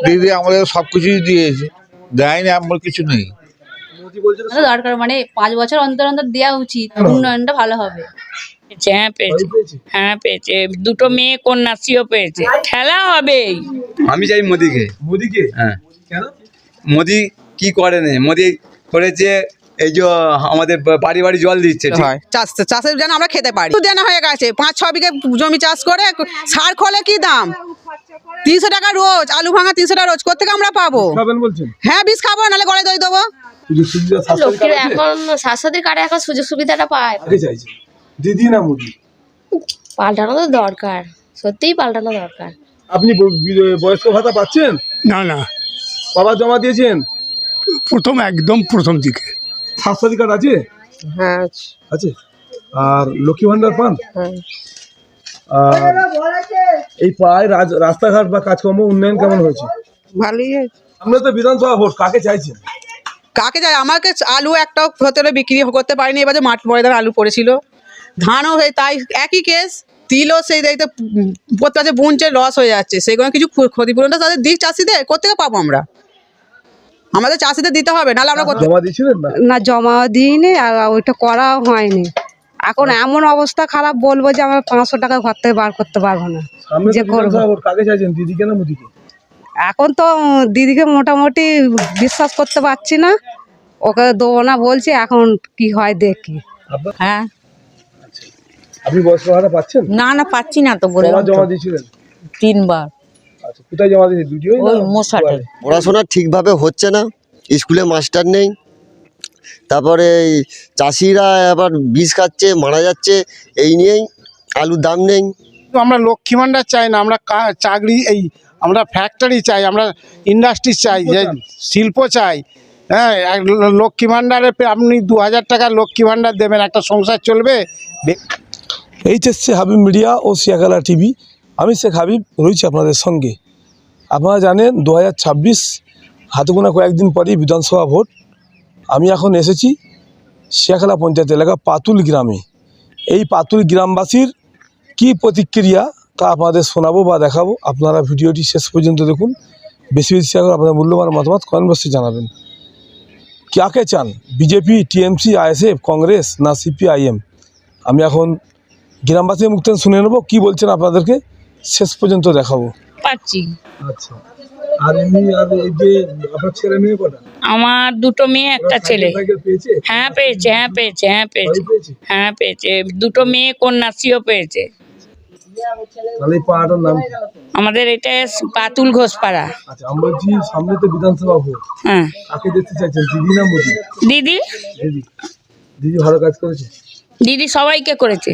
দিদি আমাদের সবকিছুই দিয়েছে, দেয়নি এমন কিছু নেই। দরকার মানে 5 বছর অন্তর অন্তর দেওয়া উচিত, উন্নয়নটা ভালো হবে। হ্যাঁ পেয়েছে, হ্যাঁ পেয়েছে, দুটো মেয়ে কন্যাশ্রীও পেয়েছে। খেলা হবে। আমি চাই মোদিকে। মোদিকে? হ্যাঁ। কেন? মোদি কি করে না, মোদি করেছে এই যে আমাদের বাড়ি বাড়ি জল দিচ্ছে। চাষের যেন আমরা খেতে পারি, দেনা হয়ে গেছে 5-6 বিঘে জমি চাষ করে সার খোলে কি দাম, 300 টাকা রোজ, আলু ভাঙা 300 টাকা রোজ, কোথেকে আমরা পাবো? খাবেন বলছেন? হ্যাঁ বিষ খাবো, নাহলে গলায় দই দেবো। লোকের এখন স্বাস্থ্য কার্ডে এখন সুযোগ সুবিধাটা পায়। আগে চাইছে দিদি না মোদি? পাল্টানো তো দরকার, সত্যিই পাল্টানো দরকার। আপনি বয়স্ক ভাতা পাচ্ছেন? না না, বাবা জমা দিয়েছেন? একদম প্রথম দিকে। স্বাস্থ্য কার্ড আছে? হ্যাঁ আছে। আর লক্ষ্মী ভান্ডার পান? আর এই পাড়ায় রাস্তাঘাট বা কাজকর্ম উন্নয়ন কেমন হয়েছে? ভালোই হয়েছে। আমরা তো বিধানসভা ভোট, কাকে চাইছেন? কাকে যায়? আমাকে আলু একটাও ভেতরে বিক্রি করতে পারিনি, এবার মাঠ ময়দান আলু পড়েছিল, ধানও হয়ে তাই একই কেস, তিলও সেই দেখতে প্রত্যেক আছে বুনছে, লস হয়ে যাচ্ছে, সেগুলো কিছু ক্ষতিপূরণটা তাদের দিক চাষিদের, কোথেকে পাবো আমরা? আমাদের চাষিদের দিতে হবে, নাহলে আমরা জমা দিয়েছিলেন না? না, জমা দিইনি, আর ওইটা করাও হয়নি। এখন এমন অবস্থা খারাপ, বলবো যে আমরা 500 টাকা ঘর থেকে বার করতে পারবো না। সামনে যে তো বিধানসভা ভোট, কাকে চাইছেন, দিদিকে না মোদিকে? এখন তো দিদিকে মোটামুটি বিশ্বাস করতে পারছি না, ওকে দেবো না বলছি, এখন কি হয় দেখি। হ্যাঁ। আপনি বয়স্ক ভাতা পাচ্ছেন? না না, পাচ্ছি না তো, বলে জমা দিয়েছিলেন? 3 বার। আচ্ছা, কোথায় জমা দিয়েছেন? ভিডিও ওই মোসাটে। পড়াশোনা ঠিকভাবে হচ্ছে না, স্কুলে মাস্টার নেই, তারপরে চাষিরা আবার বিষ খাচ্ছে, মারা যাচ্ছে, এই নিয়েই আলুর দাম নেই। আমরা লক্ষ্মী ভান্ডার চাই না, আমরা চাকরি, আমরা ফ্যাক্টরি চাই, আমরা ইন্ডাস্ট্রি চাই, যে শিল্প চাই। হ্যাঁ, লক্ষ্মী ভান্ডারে আপনি 2000 টাকা লক্ষ্মী ভান্ডার দেবেন, একটা সংসার চলবে। এইচএসসি হাবিব মিডিয়া ও শিয়াখালা টিভি, আমি শেখ হাবিব রয়েছি আপনাদের সঙ্গে। আপনারা জানেন 2026 হাতে গোনা কয়েকদিন পরই বিধানসভা ভোট। আমি এখন এসেছি শিয়াখালা পঞ্চায়েত এলাকা পাতুল গ্রামে। এই পাতুল গ্রামবাসীর কি প্রতিক্রিয়া তা আপনাদের শোনাবো বা দেখাবো। আপনারা ভিডিওটি শেষ পর্যন্ত দেখুন, বেশি বেশি শেয়ার করে আপনাদের মূল্যবান মতামত কমেন্ট বক্সে জানাবেন। কাকে চান, বিজেপি, টিএমসি, আইএসএফ, কংগ্রেস না সিপিআইএম? আমি এখন গ্রামবাসীর মুখ থেকে শুনে নেবো কি বলছেন, আপনাদেরকে শেষ পর্যন্ত দেখাবো। পাচ্ছি। আচ্ছা, আর এমনি আর এই যে আপনার ছেলে মেয়ে কটা? আমার দুটো মেয়ে, একটা ছেলে। পেয়েছে? হ্যাঁ পেয়েছে, হ্যাঁ পেয়েছে, হ্যাঁ পেয়েছে, হ্যাঁ পেয়েছে, দুটো মেয়ে কন্যাশ্রীও পেয়েছে। তাহলে এই পাড়াটার নাম কি? আমাদের এটা পাতুল ঘোষপাড়া। আচ্ছা, আমি বলছি সামনে তো বিধানসভা ভোট, হ্যাঁ। কাকে দেখতে চাইছেন, দিদি না মোদি? দিদি। দিদি। দিদি ভালো কাজ করেছে? দিদি সবাইকে করেছে,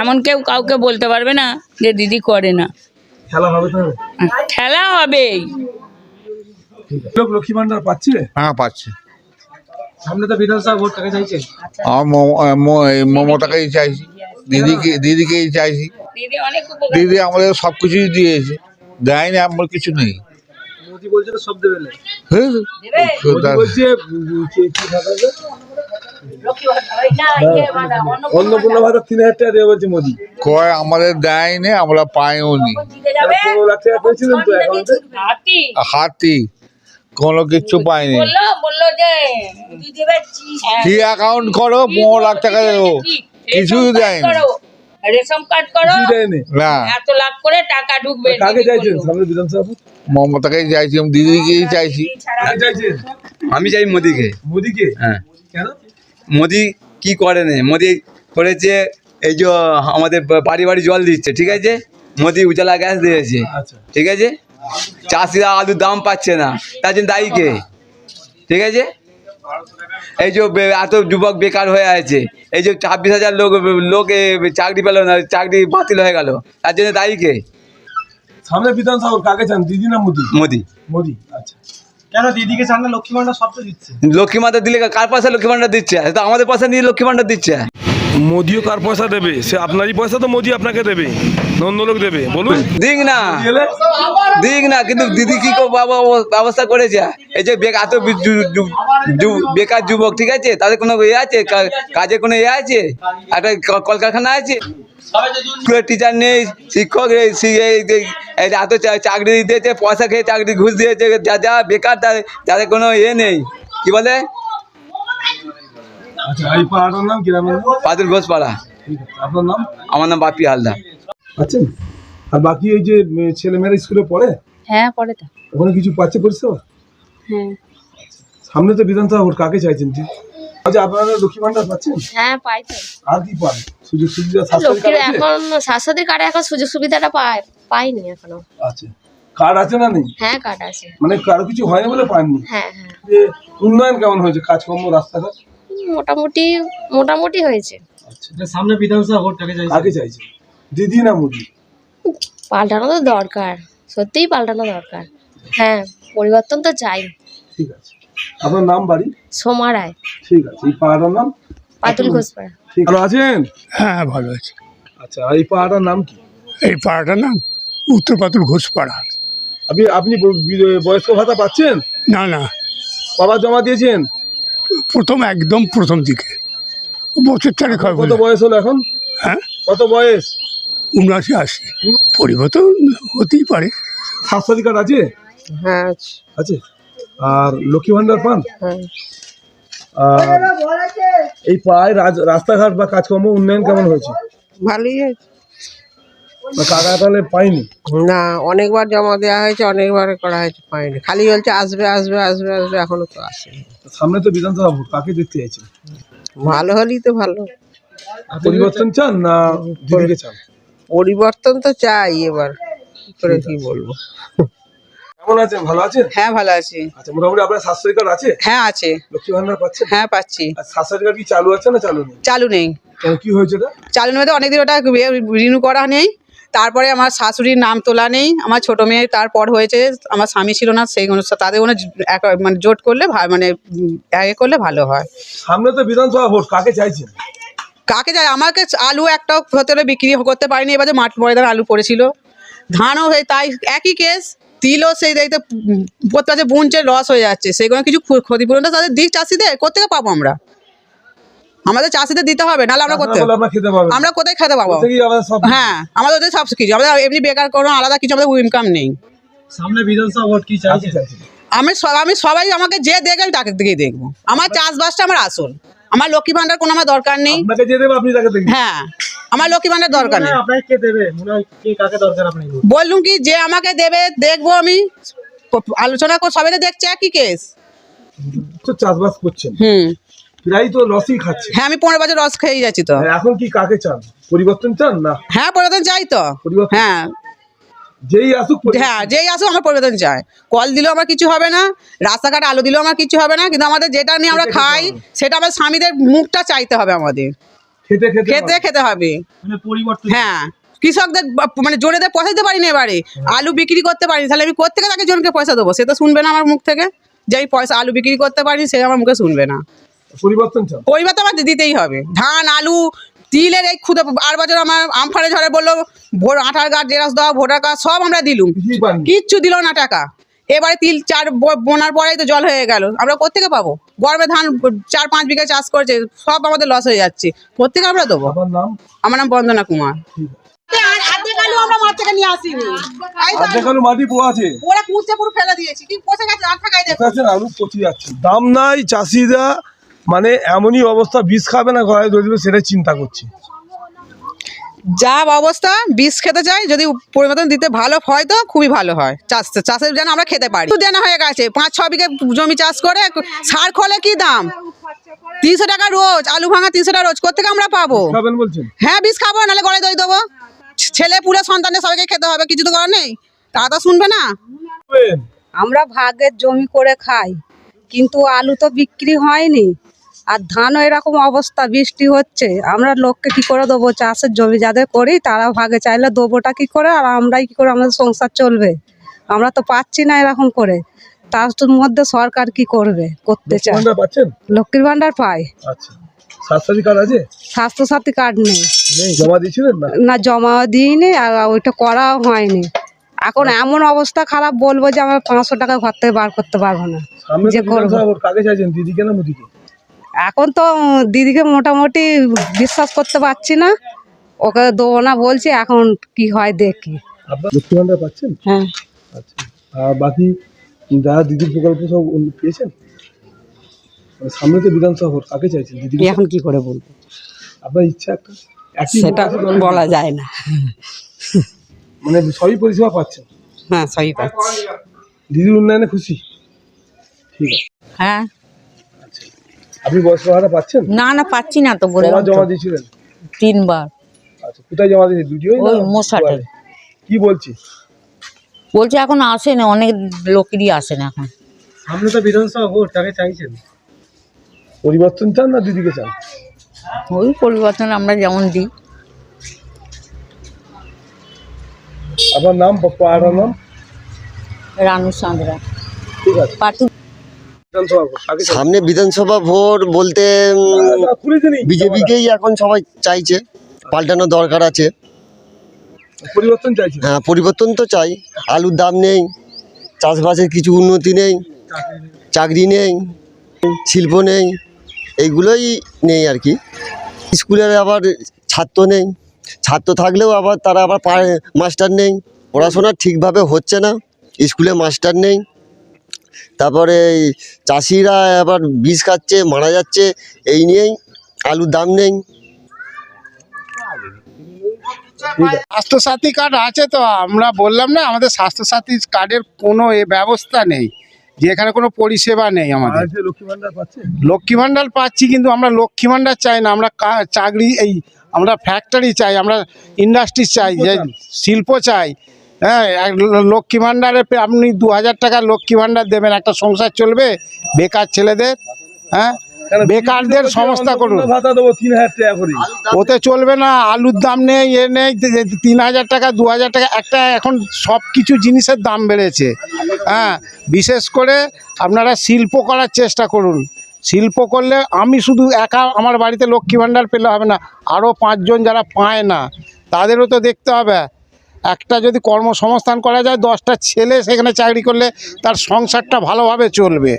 এমন কেউ কাউকে বলতে পারবে না যে দিদি করে না। খেলা হবে তাহলে? খেলা হবেই। লক্ষ্মী ভান্ডার পাচ্ছে? হ্যাঁ পাচ্ছে। সামনে তো বিধানসভা ভোট, কাকে চাইছেন? মমতাকেই চাইছি, দিদিকেই চাইছি। দিদি আমাদের সবকিছুই দিয়েছে, দেয়নি এমন কিছু নেই। মোদি বলছে তো সব দেবে না। হ্যাঁ, মোদি বলছে কি ভাতা দেবে? অন্নপূর্ণা ভাতা 3000 টাকা দেবে বলছে মোদি। কয় আমাদের দেয়নি, আমরা পাইও নি। 15 লাখ টাকা পেয়েছিলেন তো অ্যাকাউন্টে? হাতি কোনো কিচ্ছু পাইনি। বললো যে কি অ্যাকাউন্ট করো, 15 লাখ টাকা দেবো, কিছুই দেয়নি। রেশন কার্ড করো, না, এত লাখ করে টাকা ঢুকবে। কাকে চাইছেন সামনে বিধানসভা ভোট? মমতাকেই চাইছি, দিদিকেই চাইছি। কাকে চাইছেন? আমি চাই মোদিকে। মোদিকে? হ্যাঁ। কেন? মোদি কি করে না, মোদি করেছে এই যে আমাদের বাড়ি বাড়ি জল দিচ্ছে, ঠিক আছে, মোদি উজালা গ্যাস দিয়েছে, আচ্ছা, ঠিক আছে, চাষিরা আলুর দাম পাচ্ছে না, তার জন্য দায়ী কে? ঠিক আছে, এই যে এত যুবক বেকার হয়ে আছে, এই যে 26,000 লোক চাকরি পেল না, চাকরি বাতিল হয়ে গেল, তার জন্য দায়ী কে? সামনে বিধানসভা ভোট, কাকে চান, দিদি না মোদি? মোদি। মোদি। আচ্ছা, কেন দিদিকে চান না? লক্ষ্মী ভান্ডার সব তো দিচ্ছে। লক্ষ্মী ভান্ডার দিলে কার পয়সা লক্ষ্মী ভান্ডার দিচ্ছে? তো আমাদের পয়সা নিয়ে লক্ষ্মী ভান্ডার দিচ্ছে। মোদিও কার পয়সা দেবে? সে আপনারই পয়সা তো মোদি আপনাকে দেবে, নন্দলোক দেবে, বলুন। দিক না দিক না, কিন্তু দিদি কি ব্যবস্থা করেছে? এই যে এত বেকার যুবক, ঠিক আছে, তাদের কোনো ইয়ে আছে? কাজে কোনো ইয়ে আছে? একটা কলকারখানা আছে? স্কুলের টিচার নেই, শিক্ষক এত চাকরি দিয়েছে, পয়সা খেয়ে চাকরি ঘুষ দিয়েছে, যা বেকার তাদের কোনো ইয়ে নেই, কি বলে? আচ্ছা, এই পাড়াটার নাম গ্রামের নাম? পাদুল ঘোষ পাড়া। আপনার নাম? আমার নাম বাপি হালদার। আচ্ছা, আর বাকি এই যে ছেলেমেয়েরা স্কুলে পড়ে, হ্যাঁ পড়ে তো। ওখানে কিছু পাচ্ছে পরিষেবা? হ্যাঁ। সামনে তো বিধানসভা ভোট, কাকে চাইছেন? আচ্ছা, আপনারা লক্ষ্মী ভান্ডার পাচ্ছেন? হ্যাঁ পাই তো। আর কি পান? সুযোগ সুবিধা? স্বাস্থ্য কার্ড আছে? এখন স্বাস্থ্যসাথী কার্ডে এখন সুযোগ সুবিধাটা পাইনি এখনো। আচ্ছা, কার্ড আছে না নেই? হ্যাঁ কার্ড আছে। মানে কারো কিছু হয়নি বলে পাননি? হ্যাঁ হ্যাঁ। যে উন্নয়ন কেমন হয়েছে, কাজকর্ম, রাস্তাঘাট? মোটামুটি মোটামুটি হয়েছে। আচ্ছা, সামনে বিধানসভা ভোট, কাকে চাইছেন? দিদি না মোদি? পাল্টানো তো দরকার, সত্যিই পাল্টানো দরকার। হ্যাঁ, পরিবর্তন তো চাই। ঠিক আছে, আপনার নাম, বাড়ি? সোমা রায়। ঠিক আছে, এই পাড়াটার নাম? পাতুল ঘোষপাড়া। ঠিক, ভালো আছেন? হ্যাঁ ভালো আছে। আচ্ছা, আর এই পাড়াটার নাম কি? এই পাড়াটার নাম উত্তর পাতুল ঘোষপাড়া। আপনি বয়স্ক ভাতা পাচ্ছেন? না না, কবার জমা দিয়েছেন? একদম প্রথম দিকে, বছর চারেক হয়। কত বয়স হলো এখন? হ্যাঁ, কত বয়স? 79-80। পরিবর্তন হতেই পারে। স্বাস্থ্যসাথী কার্ড আছে? হ্যাঁ আছে। আর লক্ষ্মী ভান্ডার পান? আর এই পাড়ায় রাস্তাঘাট বা কাজকর্ম উন্নয়ন কেমন হয়েছে? ভালোই হয়েছে। কাকা তাহলে পাইনি? না, অনেকবার জমা দেওয়া হয়েছে, অনেকবার করা হয়েছে, পাইনি। খালি বলছে আসবে আসবে আসবে আসবে, এখনো তো আসেনি। সামনে তো বিধানসভা ভোট, কাকে দেখতে চাইছেন? ভালো হলেই তো ভালো। পরিবর্তন চান না দিদিকে চান? পরিবর্তন তো চাই, এবার কি করে কি বলবো। কেমন আছেন? ভালো আছেন? হ্যাঁ ভালো আছি। আচ্ছা, মোটামুটি আপনার স্বাস্থ্যসাথী কার্ড আছে? হ্যাঁ আছে। লক্ষ্মী ভান্ডার পাচ্ছেন? হ্যাঁ পাচ্ছি। আর স্বাস্থ্যসাথী কার্ড কি চালু আছে না চালু নেই? চালু নেই। কেন, কি হয়েছে এটা? চালু নেই তো অনেকদিন ওটা রিনিউ করা নেই। তারপরে আমার শাশুড়ির নাম তোলা নেই, আমার ছোট মেয়ে তারপর হয়েছে, আমার স্বামী ছিল না, সেই তাদের কোনো মানে জোট করলে মানে আগে করলে ভালো হয়। সামনে তো বিধানসভা ভোট, কাকে চাইছেন? কাকে যায়? আমাকে আলু একটাও ভেতরে বিক্রি করতে পারিনি, এবার যে মাঠ ময়দান আলু পড়েছিল, ধানও হয়ে তাই একই কেস, তিলও সেই দেখতে প্রত্যেক বুনছে, লস হয়ে যাচ্ছে, সেগুলো কিছু ক্ষতিপূরণটা তাদের দিক চাষিদের কোথেকে পাবো আমরা? আমাদের চাষিদের দিতে হবে, নাহলে আমরা করতে আমরা কোথায় খেতে পাবো? হ্যাঁ, আমাদের ওদের সব কিছু, আমাদের এমনি বেকার কোনো আলাদা কিছু আমাদের ইনকাম নেই। সামনে বিধানসভা ভোট, কি চাইছেন? আমি সবাই আমাকে যে দেখে আমি তাকে দিকেই দেখবো। আমার চাষবাসটা আমার আসল, আমার লক্ষ্মী ভান্ডার কোনো আমার দরকার নেই। আপনাকে যে দেবে আপনি তাকে দেখবেন? হ্যাঁ, আমার লক্ষ্মী ভান্ডার দরকার নেই। আপনাকে কে দেবে মনে হয়, কে কাকে দরকার আপনাকে? বললুম কি, যে আমাকে দেবে দেখবো, আমি আলোচনা করে সবাই দেখছে একই কেস। তো চাষবাস করছেন, প্রায় তো লসই খাচ্ছে। হ্যাঁ, আমি 15 বছর রস খেয়ে যাচ্ছি তো। এখন কি কাকে চান? পরিবর্তন চান না? হ্যাঁ, পরিবর্তন চাই তো। হ্যাঁ, যেই আসুক, হ্যাঁ যেই আসুক আমার পরিবর্তন চাই। কল দিলেও আমার কিছু হবে না, রাস্তাঘাট আলো দিলেও আমার কিছু হবে না, কিন্তু আমাদের যেটা নিয়ে আমরা খাই সেটা আমার স্বামীদের মুখটা চাইতে হবে, আমাদের খেতে হবে। হ্যাঁ, কৃষকদের মানে জোরেদের পয়সা দিতে পারিনি, এবারে আলু বিক্রি করতে পারিনি, তাহলে আমি কোথেকে তাকে জনকে পয়সা দেবো? সে তো শুনবে না আমার মুখ থেকে, যে আমি পয়সা আলু বিক্রি করতে পারিনি, সে আমার মুখে শুনবে না। পরিবর্তন চান? পরিবর্তন আমার দিতেই হবে। ধান, আলু, তিলের এই খুদে 8 বছর আমার আমফানে ঝড়ে বললো আধার কার্ড জেরক্স দাও, ভোটার কার্ড সব আমরা দিলুম, কিচ্ছু দিল না টাকা। এবারে তিল 4 বোনার পরেই তো জল হয়ে গেল, আমরা কোথেকে পাবো? গরমে ধান 4-5 বিঘা চাষ করেছে, সব আমাদের লস হয়ে যাচ্ছে, কোথেকে আমরা দেবো? আমার নাম বন্দনা কুমার। আমরা মাঠ থেকে নিয়ে আসিনি, মাটি পোয়া আছে, ওরা কুচে পুরো ফেলে দিয়েছি, কি পচে গেছে, আর থাকাই দেখো আলু পচে যাচ্ছে, দাম নাই, চাষিরা মানে এমনই অবস্থা, বীজ খাবে না ঘরে ধরে দেবে, সেটাই চিন্তা করছে। যা অবস্থা, বীজ খেতে চাই, যদি পরিবর্তন দিতে ভালো হয় তো খুবই ভালো হয়, চাষের যেন আমরা খেতে পারি। দেনা হয়ে গেছে, 5-6 বিঘা জমি চাষ করে সার খোলে কি দাম, 300 টাকা রোজ, আলু ভাঙা 300 টাকা রোজ, কোথেকে আমরা পাবো? হ্যাঁ, বীজ খাবো, নাহলে গড়ে দই দেবো, ছেলে পুলে সন্তানের সবাইকে খেতে হবে, কিছু তো করার নেই, তারা তো শুনবে না। আমরা ভাগের জমি করে খাই, কিন্তু আলু তো বিক্রি হয়নি, আর ধানও এরকম অবস্থা, বৃষ্টি হচ্ছে, আমরা লোককে কি করে দেবো? চাষের জমি যাদের করি তারা ভাগে চাইলে দেবোটা কি করে, আর আমরাই কি করে আমাদের সংসার চলবে? আমরা তো পাচ্ছি না এরকম করে, তার মধ্যে সরকার কি করবে? করতে চায়, লক্ষ্মীর ভান্ডার পাই। আচ্ছা, স্বাস্থ্যসাথী কার্ড আছে? স্বাস্থ্যসাথী কার্ড নেই। নেই, জমা দিয়েছিলেন না? না, জমা দিইনি, আর ওইটা করাও হয়নি। এখন এমন অবস্থা খারাপ, বলবো যে আমরা 500 টাকা ঘর থেকে বার করতে পারবো না। সামনে যে তো করবো। বিধানসভা ভোট, কাকে চাইছেন, দিদিকে না মোদিকে? এখন তো দিদিকে মোটামুটি বিশ্বাস করতে পারছি না, ওকে দেবো না বলছি, এখন কি হয় দেখি। আপনার লক্ষ্মী ভান্ডার পাচ্ছেন? হ্যাঁ। আচ্ছা, আর বাকি যারা দিদির প্রকল্প সব পেয়েছেন? মানে সামনে তো বিধানসভা ভোট, কাকে চাইছেন, দিদিকে? এখন কি করে বলবো, আপনার ইচ্ছা একটা? একই সেটা লোক আছে দলে? বলা যায় না। মানে সবই পরিষেবা পাচ্ছেন? হ্যাঁ, সবই পাচ্ছি। দিদির উন্নয়নে খুশি? ঠিক আছে। হ্যাঁ। আপনি বয়স্ক ভাতা পাচ্ছেন? না না, পাচ্ছি না তো, বলে জমা দিয়েছিলেন? 3 বার। আচ্ছা, কোথায় জমা দিয়েছেন, ভিডিও? ওই মোসাটে। কি বলছি? বলছে এখন আসে না, অনেক লোকেরই আসে না এখন। সামনে তো বিধানসভা ভোট, কাকে চাইছেন? পরিবর্তন চান না দিদিকে চান? ওই পরিবর্তন আমরা যেমন দিই। আপনার নাম, পাড়ার নাম? রানু সাঁতরা। ঠিক আছে। পাটু। বিধানসভা ভোট, কাকে চাইছেন? সামনে বিধানসভা ভোট বলতে বিজেপিকেই এখন সবাই চাইছে, পাল্টানো দরকার আছে। পরিবর্তন চাইছেন? হ্যাঁ, পরিবর্তন তো চাই। আলুর দাম নেই, চাষবাসের কিছু উন্নতি নেই, চাকরি নেই, শিল্প নেই, এইগুলোই নেই আর কি। স্কুলের আবার ছাত্র নেই, ছাত্র থাকলেও আবার তারা আবার মাস্টার নেই, পড়াশোনা ঠিকভাবে হচ্ছে না, স্কুলে মাস্টার নেই। তারপরে চাষিরা আবার বীজ খাচ্ছে, মারা যাচ্ছে, এই নিয়েই আলুর দাম নেই। স্বাস্থ্যসাথী কার্ড আছে তো, আমরা বললাম না আমাদের স্বাস্থ্যসাথী কার্ডের কোনো ব্যবস্থা নেই, যে এখানে কোনো পরিষেবা নেই আমাদের। লক্ষ্মী ভান্ডার পাচ্ছেন? লক্ষ্মী ভান্ডার পাচ্ছি, কিন্তু আমরা লক্ষ্মী ভান্ডার চাই না, আমরা চাকরি, আমরা ফ্যাক্টরি চাই, আমরা ইন্ডাস্ট্রি চাই, যে শিল্প চাই। হ্যাঁ, লক্ষ্মী ভান্ডারে আপনি 2000 টাকা লক্ষ্মী ভান্ডার দেবেন, একটা সংসার চলবে? বেকার ছেলেদের, হ্যাঁ, বেকারদের সংস্থা করুন। ভাতা দেবো 3000 টাকা করে, ওতে চলবে না, আলুর দাম নেই, এ নেই, 3000 টাকা 2000 টাকা একটা, এখন সব কিছু জিনিসের দাম বেড়েছে। হ্যাঁ, বিশেষ করে আপনারা শিল্প করার চেষ্টা করুন। শিল্প করলে, আমি শুধু একা আমার বাড়িতে লক্ষ্মী ভান্ডার পেলে হবে না, আরও 5 জন যারা পায় না তাদেরও তো দেখতে হবে। একটা যদি কর্মসংস্থান করা যায়, 10টা ছেলে সেখানে চাকরি করলে তার সংসারটা ভালোভাবে চলবে।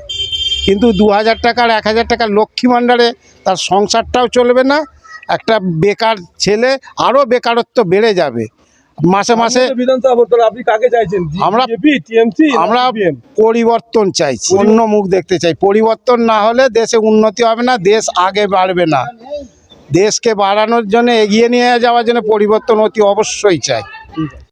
কিন্তু 2000 টাকার 1000 টাকার লক্ষ্মী ভান্ডারে তার সংসারটাও চলবে না, একটা বেকার ছেলে, আরও বেকারত্ব বেড়ে যাবে মাসে মাসে। বিধানসভা ভোট, আপনি কাকে চাইছেন? আমরা টিএমসি, আমরা পরিবর্তন চাইছি, অন্য মুখ দেখতে চাই। পরিবর্তন না হলে দেশে উন্নতি হবে না, দেশ আগে বাড়বে না। দেশকে বাড়ানোর জন্য, এগিয়ে নিয়ে যাওয়ার জন্য পরিবর্তন অতি অবশ্যই চাই।